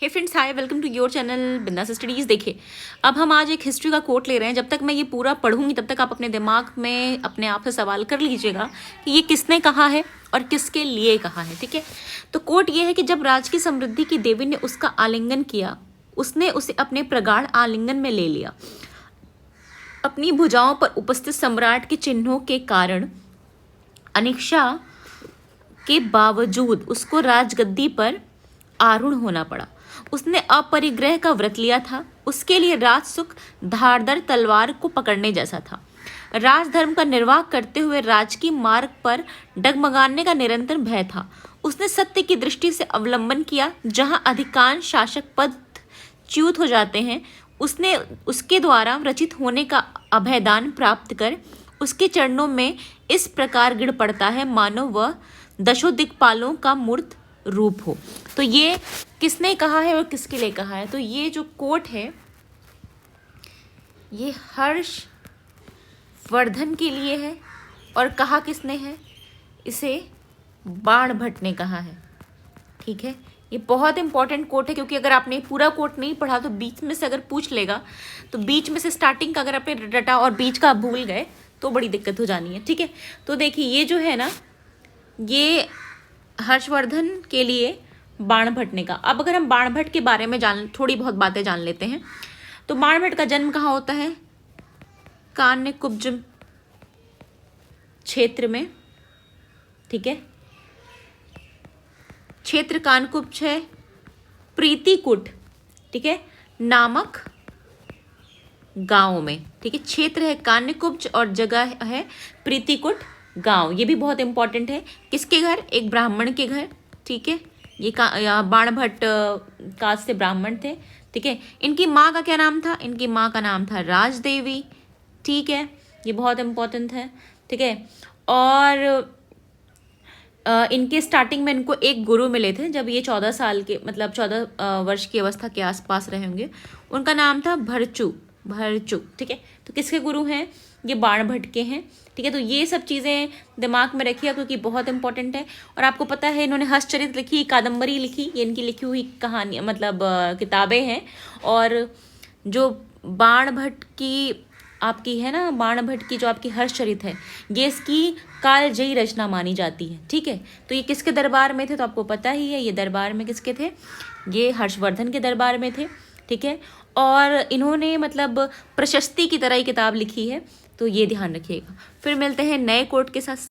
Hey friends, hi, welcome to your channel Bindass studies. देखिए, अब हम आज एक हिस्ट्री का कोट ले रहे हैं। जब तक मैं ये पूरा पढ़ूंगी तब तक आप अपने दिमाग में अपने आप से सवाल कर लीजिएगा कि ये किसने कहा है और किसके लिए कहा है। ठीक है, तो कोट ये है कि जब राज की समृद्धि की देवी ने उसका आलिंगन किया, उसने उसे अपने प्रगाढ़ आलिंगन में ले लिया। अपनी भुजाओं पर उपस्थित सम्राट के चिन्हों के कारण अनिच्छा के बावजूद उसको राजगद्दी पर आरूढ़ होना पड़ा। उसने अपरिग्रह का व्रत लिया था। उसके लिए राजसुख धारदार तलवार को पकड़ने जैसा था। राजधर्म का निर्वाह करते हुए राजकीय मार्ग पर डगमगाने का निरंतर भय था। उसने सत्य की दृष्टि से अवलंबन किया। जहां अधिकांश शासक पद च्युत हो जाते हैं, उसने उसके द्वारा रचित होने का अभयदान प्राप्त कर उसके चरणों में इस प्रकार गिर पड़ता है मानो वह दशों दिक्पालों का मूर्त रूप हो। तो ये किसने कहा है और किसके लिए कहा है? तो ये जो कोट है ये हर्षवर्धन के लिए है। और कहा किसने है? इसे बाणभट्ट ने कहा है। ठीक है, ये बहुत इंपॉर्टेंट कोट है क्योंकि अगर आपने पूरा कोट नहीं पढ़ा तो बीच में से अगर पूछ लेगा तो बीच में से स्टार्टिंग का अगर आपने रटा और बीच का भूल गए तो बड़ी दिक्कत हो जानी है। ठीक है, तो देखिए ये जो है ना, ये हर्षवर्धन के लिए बाणभट्ट ने कहा। अब अगर हम बाणभट्ट के बारे में थोड़ी बहुत बातें जान लेते हैं तो बाणभट्ट का जन्म कहाँ होता है? कान्यकुब्ज क्षेत्र में। ठीक है, क्षेत्र कान्यकुब्ज है, प्रीतिकुट, ठीक है, नामक गांव में। ठीक है, क्षेत्र है कान्यकुब्ज और जगह है प्रीतिकुट गांव। ये भी बहुत इंपॉर्टेंट है। किसके घर? एक ब्राह्मण के घर। ठीक है, ये बाणभट्ट कास्ट से ब्राह्मण थे। ठीक है, इनकी माँ का क्या नाम था? इनकी माँ का नाम था राजदेवी। ठीक है, ये बहुत इंपॉर्टेंट है। ठीक है, और इनके स्टार्टिंग में इनको एक गुरु मिले थे जब ये 14 साल के, मतलब 14 वर्ष की अवस्था के आसपास रहे होंगे। उनका नाम था भरचू। ठीक है, तो किसके गुरु हैं? ये बाणभट्ट के हैं। ठीक है, तो ये सब चीज़ें दिमाग में रखिए क्योंकि बहुत इंपॉर्टेंट है। और आपको पता है इन्होंने हर्षचरित लिखी, कादम्बरी लिखी, ये इनकी लिखी हुई कहानी, मतलब किताबें हैं। और जो बाणभट्ट की आपकी है ना, बाणभट्ट की जो आपकी हर्षचरित है, ये इसकी कालजयी रचना मानी जाती है। ठीक है, तो ये किसके दरबार में थे? तो आपको पता ही है ये दरबार में किसके थे? ये हर्षवर्धन के दरबार में थे। ठीक है, और इन्होंने मतलब प्रशस्ति की तरह ही किताब लिखी है, तो ये ध्यान रखिएगा। फिर मिलते हैं नए कोट के साथ।